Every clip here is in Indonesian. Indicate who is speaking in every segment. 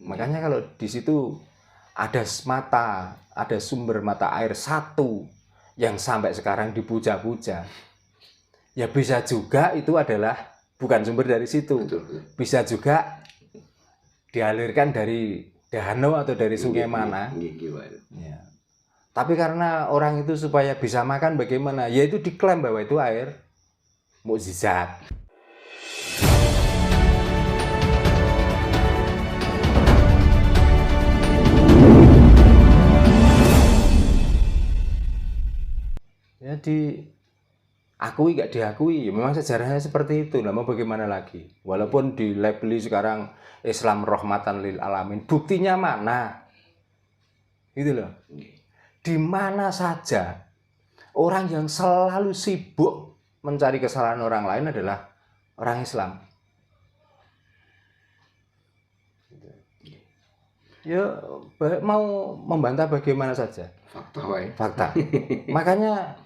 Speaker 1: Makanya kalau di situ ada sumber mata air satu yang sampai sekarang dipuja-puja, ya bisa juga itu adalah bukan sumber dari situ. Bisa juga dialirkan dari danau atau dari sungai mana. Ya. Tapi karena orang itu supaya bisa makan bagaimana? Ya itu diklaim bahwa itu air mukjizat. Ya diakui nggak diakui, ya memang sejarahnya seperti itu. Nah, mau bagaimana lagi? Walaupun dilabeli sekarang Islam rahmatan lil alamin, buktinya mana? Gitu loh. Di mana saja orang yang selalu sibuk mencari kesalahan orang lain adalah orang Islam. Ya mau membantah bagaimana saja. Fakta. Makanya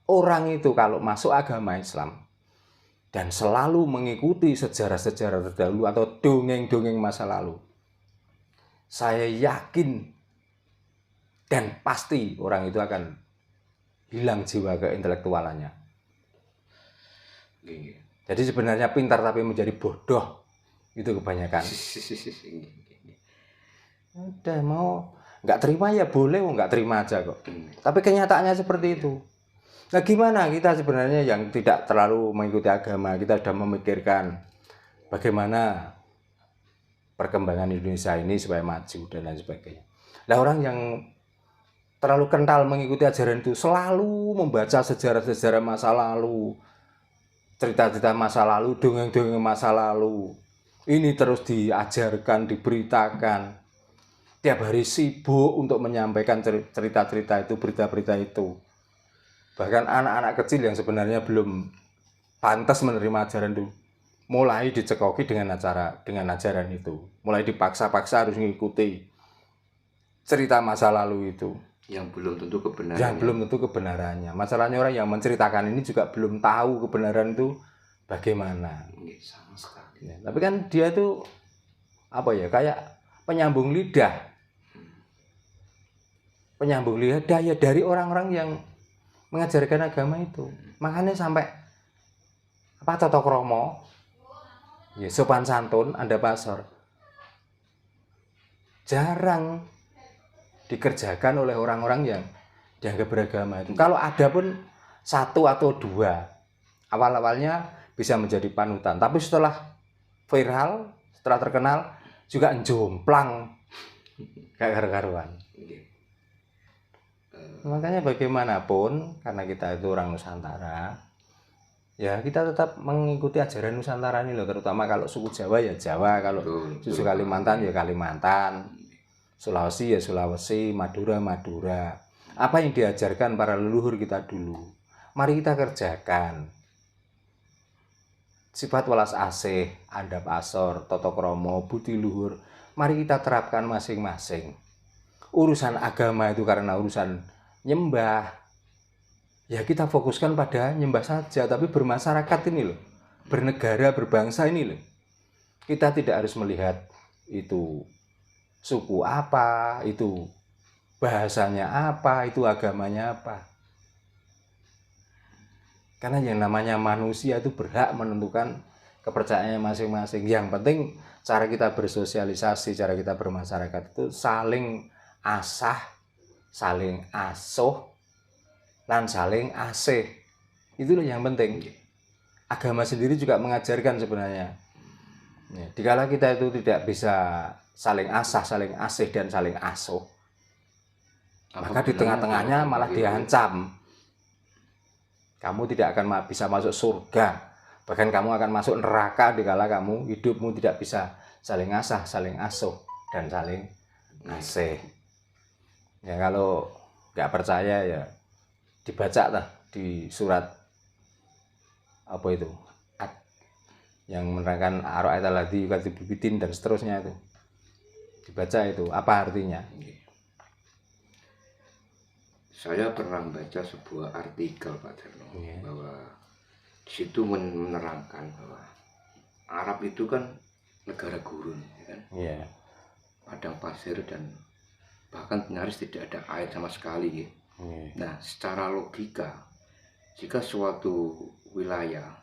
Speaker 1: orang itu kalau masuk agama Islam dan selalu mengikuti sejarah-sejarah terdahulu atau dongeng-dongeng masa lalu, saya yakin dan pasti orang itu akan hilang jiwa keintelektualannya. Jadi sebenarnya pintar tapi menjadi bodoh itu kebanyakan. Udah mau nggak terima ya boleh, nggak terima aja kok. Tapi kenyataannya seperti itu. Nah gimana kita sebenarnya yang tidak terlalu mengikuti agama, kita sudah memikirkan bagaimana perkembangan Indonesia ini supaya maju dan lain sebagainya. Nah orang yang terlalu kental mengikuti ajaran itu selalu membaca sejarah-sejarah masa lalu, cerita-cerita masa lalu, dongeng-dongeng masa lalu. Ini terus diajarkan, diberitakan. Tiap hari sibuk untuk menyampaikan cerita-cerita itu, berita-berita itu. Bahkan anak-anak kecil yang sebenarnya belum pantas menerima ajaran itu mulai dicekoki dengan ajaran itu. Mulai dipaksa-paksa harus mengikuti cerita masa lalu itu.
Speaker 2: Yang belum tentu kebenarannya.
Speaker 1: Yang belum tentu kebenarannya. Masalahnya orang yang menceritakan ini juga belum tahu kebenaran itu bagaimana.
Speaker 2: Sama sekali.
Speaker 1: Ya, tapi kan dia tuh apa ya, kayak penyambung lidah. Penyambung lidah ya dari orang-orang yang mengajarkan agama itu. Makanya sampai tata krama, ya sopan santun, anda pasor, jarang dikerjakan oleh orang-orang yang dianggap beragama itu. Kalau ada pun satu atau dua, awal-awalnya bisa menjadi panutan, tapi setelah viral, setelah terkenal juga jomplang gak karu-karuan. Makanya bagaimanapun, karena kita itu orang Nusantara, ya kita tetap mengikuti ajaran Nusantara ini loh. Terutama kalau suku Jawa ya Jawa, kalau suku Kalimantan ya Kalimantan, Sulawesi ya Sulawesi, Madura Madura. Apa yang diajarkan para leluhur kita dulu, mari kita kerjakan. Sifat welas asih, andap asor, tata krama, budi luhur, mari kita terapkan masing-masing. Urusan agama itu karena urusan nyembah, ya kita fokuskan pada nyembah saja. Tapi bermasyarakat ini loh, bernegara, berbangsa ini loh, kita tidak harus melihat itu suku apa, itu bahasanya apa, itu agamanya apa. Karena yang namanya manusia itu berhak menentukan kepercayaannya masing-masing. Yang penting cara kita bersosialisasi, cara kita bermasyarakat itu saling asah, saling asuh, dan saling asih. Itulah yang penting. Agama sendiri juga mengajarkan sebenarnya. Ya, dikala kita itu tidak bisa saling asah, saling asih, dan saling asuh, maka di tengah-tengahnya malah diancam. Kamu tidak akan bisa masuk surga, bahkan kamu akan masuk neraka dikala kamu hidupmu tidak bisa saling asah, saling asuh, dan saling asih. Ya kalau nggak percaya ya dibaca lah di surat apa itu yang menerangkan ara'aita alladzi yukadzibu biddin dan seterusnya, itu dibaca itu apa artinya.
Speaker 2: Saya pernah baca sebuah artikel Pak Darno, bahwa di situ menerangkan bahwa Arab itu kan negara gurun, ya kan.
Speaker 1: Iya.
Speaker 2: Padang pasir dan bahkan nyaris tidak ada air sama sekali. Nah, secara logika, jika suatu wilayah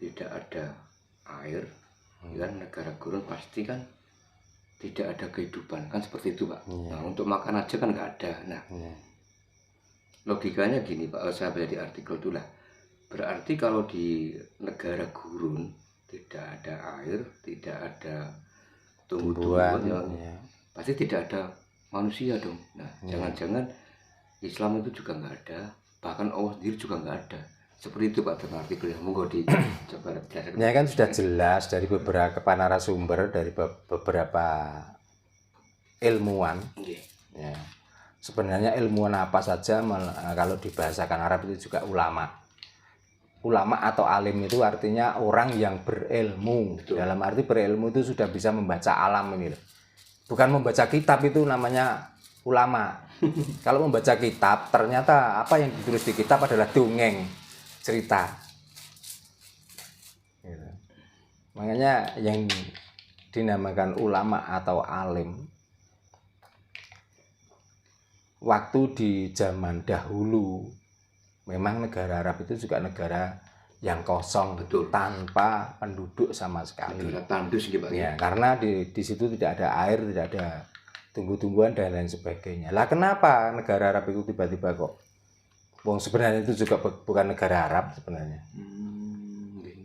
Speaker 2: tidak ada air, kan negara gurun pasti kan tidak ada kehidupan, kan seperti itu, Pak. Nah, untuk makan aja kan nggak ada. Nah, logikanya gini, Pak, saya baca di artikel itulah. Berarti kalau di negara gurun tidak ada air, tidak ada tumbuh-tumbuhan, ya, pasti tidak ada manusia dong. Nah, jangan-jangan Islam itu juga nggak ada, bahkan Allah sendiri juga nggak ada. Seperti itu, Pak, dalam artikel yang monggo dicoba jelaskan.
Speaker 1: Ya kan sudah jelas dari beberapa narasumber, dari beberapa ilmuwan. Ya. Sebenarnya ilmuwan apa saja kalau dibahasakan Arab itu juga ulama. Ulama atau alim itu artinya orang yang berilmu. Betul. Dalam arti berilmu itu sudah bisa membaca alam ini. Bukan membaca kitab itu namanya ulama. Kalau membaca kitab ternyata apa yang ditulis di kitab adalah dongeng, cerita. Gitu. Makanya yang dinamakan ulama atau alim waktu di zaman dahulu memang negara Arab itu juga negara yang kosong.
Speaker 2: Betul.
Speaker 1: Tanpa penduduk sama sekali.
Speaker 2: Negara tandus gitu, Pak.
Speaker 1: Ya, karena di situ tidak ada air, tidak ada tumbuh-tumbuhan dan lain sebagainya. Lah kenapa negara Arab itu tiba-tiba kok? Wong sebenarnya itu juga bukan negara Arab sebenarnya.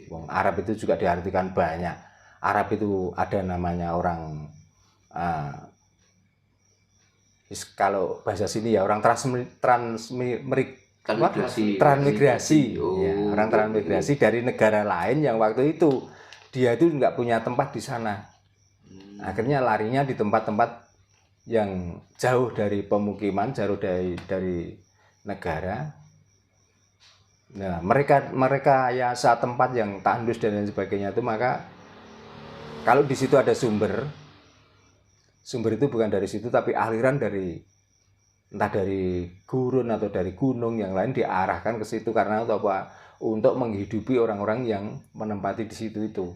Speaker 1: Wong Arab itu juga diartikan banyak. Arab itu ada namanya orang kalau bahasa sini ya orang transmigrasi. Ya, orang transmigrasi dari negara lain yang waktu itu dia itu nggak punya tempat di sana. Akhirnya larinya di tempat-tempat yang jauh dari pemukiman, jauh dari negara. Nah, mereka ya saat tempat yang tandus dan lain sebagainya itu, maka kalau di situ ada sumber itu bukan dari situ tapi aliran dari entah dari gurun atau dari gunung yang lain diarahkan ke situ karena apa? Untuk menghidupi orang-orang yang menempati di situ itu.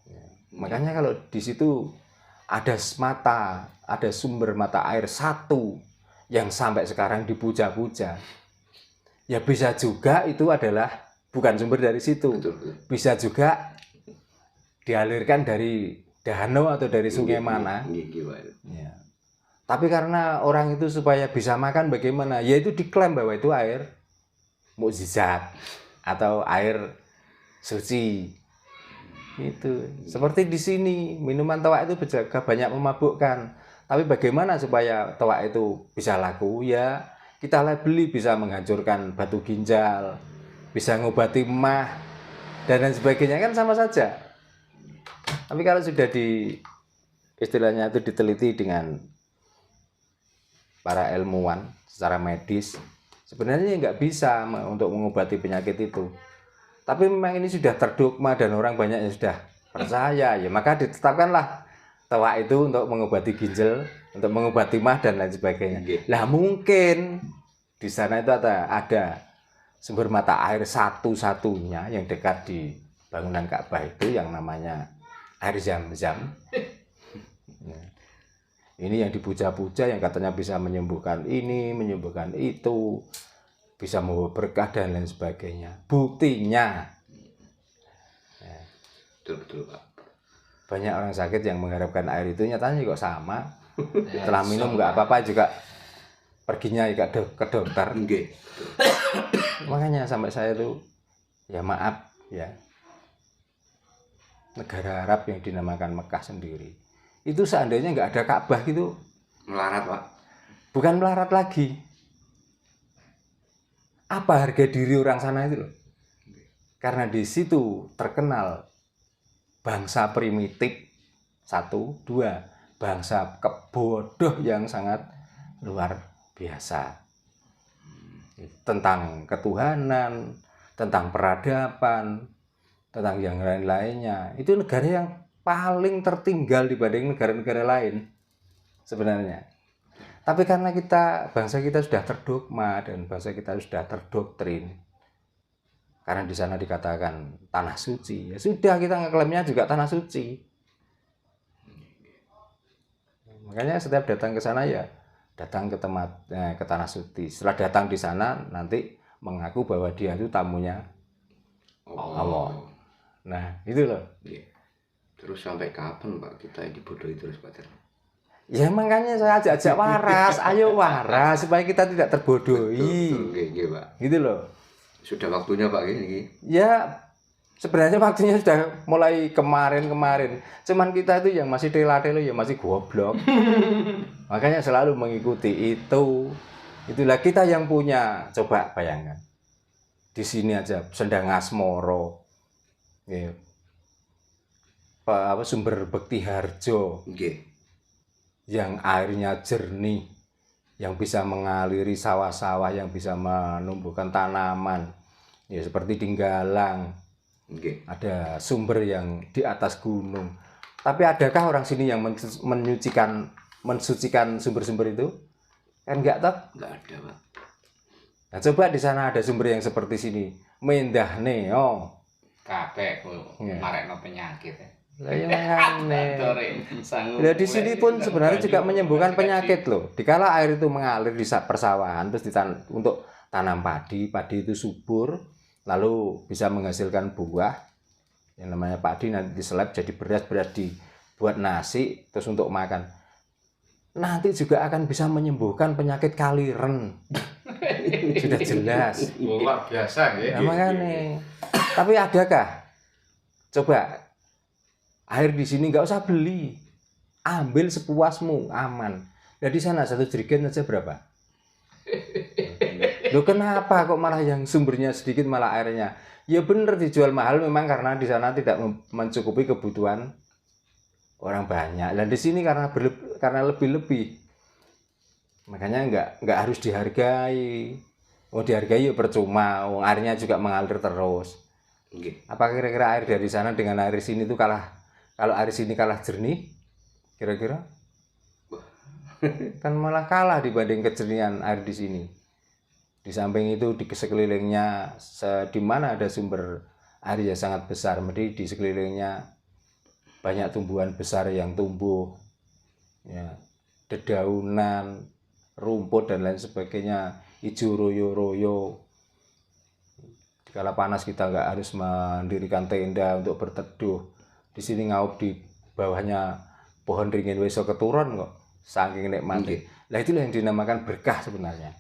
Speaker 1: Ya. Makanya kalau di situ ada sumber mata air satu yang sampai sekarang dipuja-puja, ya bisa juga itu adalah bukan sumber dari situ. Betul. Bisa juga dialirkan dari danau atau dari sungai mana. Ya. Tapi karena orang itu supaya bisa makan bagaimana? Ya itu diklaim bahwa itu air mukjizat atau air suci. Itu seperti di sini minuman toak itu juga banyak memabukkan. Tapi bagaimana supaya toak itu bisa laku? Ya kita labeli, bisa menghancurkan batu ginjal, bisa ngobati emah dan lain sebagainya, kan sama saja. Tapi kalau sudah istilahnya itu diteliti dengan para ilmuwan secara medis, sebenarnya nggak bisa untuk mengobati penyakit itu. Tapi memang ini sudah terdogma dan orang banyak yang sudah percaya, ya maka ditetapkanlah toak itu untuk mengobati ginjal, untuk mengobati mah dan lain sebagainya. Lah mungkin di sana itu ada sumber mata air satu-satunya yang dekat di bangunan Ka'bah itu yang namanya air Zam-Zam. Ini yang dipuja-puja, yang katanya bisa menyembuhkan ini, menyembuhkan itu, bisa membawa berkah dan lain sebagainya. Buktinya,
Speaker 2: betul Pak.
Speaker 1: Banyak orang sakit yang mengharapkan air itu, nyatanya kok sama. Setelah minum nggak apa-apa juga perginya ke dokter. Makanya sampai saya tuh, ya maaf ya, negara Arab yang dinamakan Mekah sendiri itu seandainya nggak ada Ka'bah gitu,
Speaker 2: melarat Pak.
Speaker 1: Bukan melarat lagi. Apa harga diri orang sana itu loh? Karena di situ terkenal bangsa primitif, 1, 2, bangsa kebodoh yang sangat luar biasa. Tentang ketuhanan, tentang peradaban, tentang yang lain-lainnya. Itu negara yang paling tertinggal dibanding negara-negara lain sebenarnya. Tapi karena bangsa kita sudah terdogma dan bangsa kita sudah terdoktrin, karena di sana dikatakan tanah suci, ya sudah kita ngeklaimnya juga tanah suci. Makanya setiap datang ke sana ya datang ke tempat ke Tanah Suci. Setelah datang di sana nanti mengaku bahwa dia itu tamunya Allah. Nah, itu loh.
Speaker 2: Terus sampai kapan Pak kita dibodohi terus Pak Terno?
Speaker 1: Ya makanya saya ajak-ajak waras, ayo waras supaya kita tidak terbodohi.
Speaker 2: Betul, Pak.
Speaker 1: Gitu loh.
Speaker 2: Sudah waktunya Pak ini.
Speaker 1: Ya sebenarnya waktunya sudah mulai kemarin. Cuman kita itu yang masih tela-telo ya masih goblok. Makanya selalu mengikuti itu. Itulah kita yang punya. Coba bayangkan. Di sini aja Sendang Asmoro. Ya. Sumber Bekti Harjo. Yang airnya jernih, yang bisa mengaliri sawah-sawah, yang bisa menumbuhkan tanaman, ya seperti Dinggalang. Ada sumber yang di atas gunung. Tapi adakah orang sini yang mensucikan sumber-sumber itu? Kan enggak toh?
Speaker 2: Enggak ada Pak.
Speaker 1: Nah, coba di sana ada sumber yang seperti sini, mendah neo.
Speaker 3: Kabeh marekno penyakit.
Speaker 1: Lah ya makane. Lah di sini pun sebenarnya juga menyembuhkan penyakit loh. Dikala air itu mengalir di persawahan terus untuk tanam padi itu subur, lalu bisa menghasilkan buah yang namanya padi, nanti diseleb jadi beras dibuat nasi terus untuk makan. Nanti juga akan bisa menyembuhkan penyakit kaliren. Sudah jelas.
Speaker 3: Luar biasa ya.
Speaker 1: Nah, makane. Tapi adakah? Coba air di sini nggak usah beli, ambil sepuasmu, aman. Nah di sana 1 jerigen aja berapa? Loh kenapa kok malah yang sumbernya sedikit malah airnya? Ya bener dijual mahal memang karena di sana tidak mencukupi kebutuhan orang banyak. Dan di sini karena lebih-lebih, makanya nggak harus dihargai. Oh dihargai ya percuma, airnya juga mengalir terus. Apa kira-kira air dari sana dengan air sini itu kalah? Kalau air sini kalah jernih, kira-kira kan malah kalah dibanding kejernihan air di sini. Di samping itu di sekelilingnya di mana ada sumber air yang sangat besar, jadi di sekelilingnya banyak tumbuhan besar yang tumbuh, ya, dedaunan, rumput dan lain sebagainya, hijau royo-royo. Kala panas kita nggak harus mendirikan tenda untuk berteduh. Di sini ngaup di bawahnya pohon ringin weso keturun kok, saking nikmati. Lah itulah yang dinamakan berkah sebenarnya.